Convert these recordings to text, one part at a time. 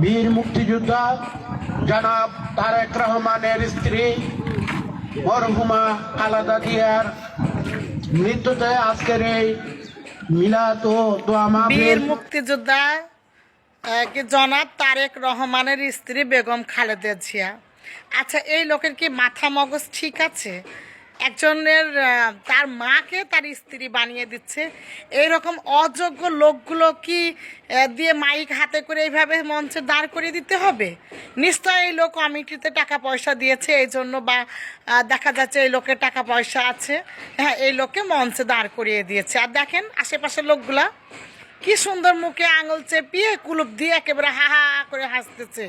বীর মুক্তিযোদ্ধা জনাব তারেক রহমানের স্ত্রী মরহুমা খালেদা জিয়ার মৃত্যুতে আজকের এই মিলাদ ও দোয়া মাহফিল। বীর মুক্তিযোদ্ধা জনাব তারেক রহমানের স্ত্রী বেগম খালেদা জিয়া। আচ্ছা, এই লোকের কি মাথা মগজ ঠিক আছে? একজনের তার মাকে তার স্ত্রী বানিয়ে দিচ্ছে। এইরকম অযোগ্য লোকগুলো কি দিয়ে মাইক হাতে করে এইভাবে মঞ্চে দাঁড় করিয়ে দিতে হবে? নিশ্চয় এই লোক কমিটিতে টাকা পয়সা দিয়েছে, এই জন্য বা দেখা যাচ্ছে এই লোকের টাকা পয়সা আছে, হ্যাঁ, এই লোককে মঞ্চে দাঁড় করিয়ে দিয়েছে। আর দেখেন আশেপাশের লোকগুলা কি সুন্দর মুখে আঙুল চেপিয়ে কুলুপ দিয়ে একেবারে হা হা করে হাসতেছে।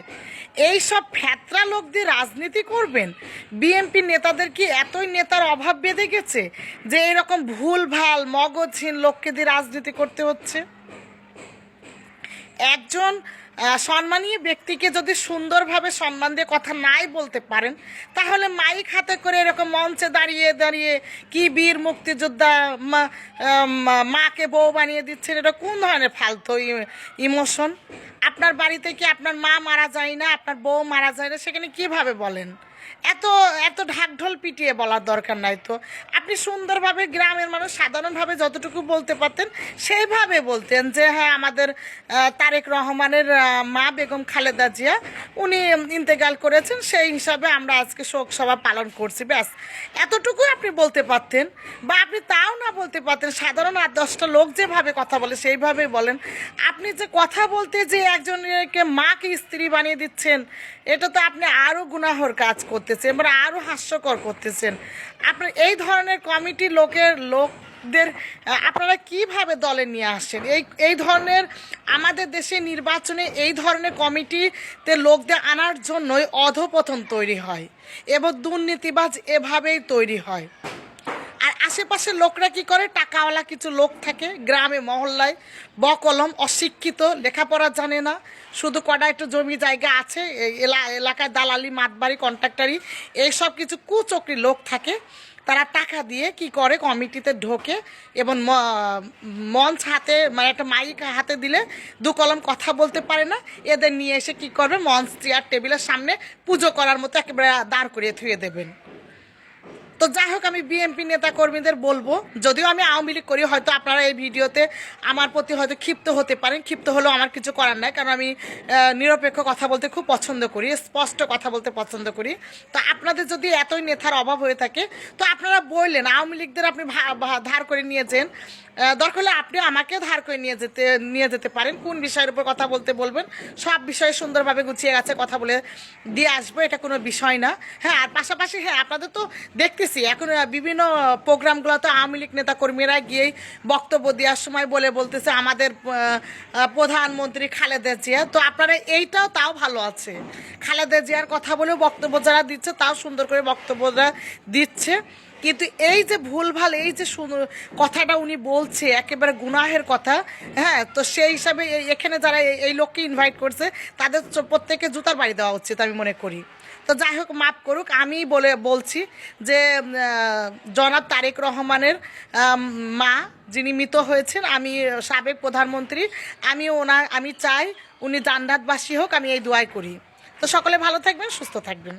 এই সব ফ্যাতরা লোক দিয়ে রাজনীতি করবেন? বিএনপি নেতাদের কি এতই নেতার অভাব বেঁধে গেছে যে এরকম ভুলভাল মগজহীন লোককে দিয়ে রাজনীতি করতে হচ্ছে? একজন সম্মানী ব্যক্তিকে যদি সুন্দরভাবে সম্মান দিয়ে কথা নাই বলতে পারেন, তাহলে মাইক হাতে করে এরকম মঞ্চে দাঁড়িয়ে দাঁড়িয়ে কি বীর মুক্তিযোদ্ধা মাকে বউ বানিয়ে দিচ্ছেন? এটা কোন ধরনের ফালতু ইমোশন? আপনার বাড়িতে কি আপনার মা মারা যায় না, আপনার বউ মারা যায় না, সেখানে কিভাবে বলেন? এত এত ঢাকঢোল পিটিয়ে বলার দরকার নাই তো। আপনি সুন্দরভাবে গ্রামের মানুষ সাধারণভাবে যতটুকু বলতে পারতেন সেইভাবে বলতেন যে হ্যাঁ, আমাদের তারেক রহমানের মা বেগম খালেদা জিয়া উনি ইন্তেকাল করেছেন, সেই হিসাবে আমরা আজকে শোক সভা পালন করছি, ব্যাস এতটুকু আপনি বলতে পারতেন। বা আপনি তাও না বলতে পারতেন, সাধারণ 8-10টা লোক যেভাবে কথা বলে সেইভাবে বলেন। আপনি যে কথা বলতে যে একজনকে মাকে স্ত্রী বানিয়ে দিচ্ছেন, এটা তো আপনি আরও গুনাহর কাজ করতেছেন, এবার আরও হাস্যকর করতেছেন। আপনার এই ধরনের কমিটি লোকদের আপনারা কিভাবে দলে নিয়ে আসেন? এই ধরনের আমাদের দেশে নির্বাচনে এই ধরনের কমিটিতে লোকদের আনার জন্যই অধপতন তৈরি হয় এবং দুর্নীতিবাজ এভাবেই তৈরি হয়। আর আশেপাশের লোকরা কি করে? টাকাওয়ালা কিছু লোক থাকে গ্রামে মহল্লায়, বকলম, অশিক্ষিত, লেখাপড়া জানে না, শুধু কটা একটু জমি জায়গা আছে, এলাকায় দালালি, মাতবাড়ি, কন্ট্রাক্টারি, এইসব কিছু কুচক্রি লোক থাকে। তারা টাকা দিয়ে কি করে? কমিটিতে ঢোকে এবং মঞ্চ হাতে, মানে একটা মাইক হাতে দিলে 2 কলম কথা বলতে পারে না, এদের নিয়ে এসে কি করবে? মঞ্চ, চেয়ার, টেবিলের সামনে পুজো করার মতো একেবারে দাঁড় করিয়ে থুয়ে দেবেন। তো যাই হোক, আমি বিএনপি নেতা কর্মীদের বলবো, যদিও আমি আওয়ামী লীগ করি, হয়তো আপনারা এই ভিডিওতে আমার প্রতি হয়তো ক্ষিপ্ত হতে পারেন, ক্ষিপ্ত হলেও আমার কিছু করার নাই, কারণ আমি নিরপেক্ষ কথা বলতে খুব পছন্দ করি, স্পষ্ট কথা বলতে পছন্দ করি। তো আপনাদের যদি এতই নেতার অভাব হয়ে থাকে, তো আপনারা বললেন আওয়ামী লীগদের আপনি ধার করে নিয়েছেন, দরকার হলে আপনি আমাকেও ধার করে নিয়ে যেতে পারেন। কোন বিষয়ের উপর কথা বলতে বলবেন, সব বিষয়ে সুন্দরভাবে গুছিয়ে গেছে কথা বলে দিয়ে আসবো, এটা কোনো বিষয় না। হ্যাঁ, আর পাশাপাশি হ্যাঁ, আপনাদের তো দেখতেছি এখন বিভিন্ন প্রোগ্রামগুলো তো আওয়ামী লীগ নেতা কর্মীরা গিয়েই বক্তব্য দেওয়ার সময় বলতেছে আমাদের প্রধানমন্ত্রী খালেদা জিয়া। তো আপনারা এইটাও তাও ভালো আছে, খালেদা জিয়ার কথা বলেও বক্তব্য যারা দিচ্ছে তাও সুন্দর করে বক্তব্যরা দিচ্ছে। কিন্তু এই যে ভুলভাল এই যে কথাটা উনি বলছে একেবারে গুনাহের কথা, হ্যাঁ, তো সেই হিসাবে এখানে যারা এই লোককে ইনভাইট করছে তাদের প্রত্যেকে জুতার বাড়ি দেওয়া উচিত আমি মনে করি। তো যাই হোক, মাফ করুক, আমি বলছি যে জনাব তারেক রহমানের মা যিনি মৃত হয়েছেন, আমি সাবেক প্রধানমন্ত্রী, আমি চাই উনি জান্নাতবাসী হোক, আমি এই দোয়াই করি। তো সকলে ভালো থাকবেন, সুস্থ থাকবেন।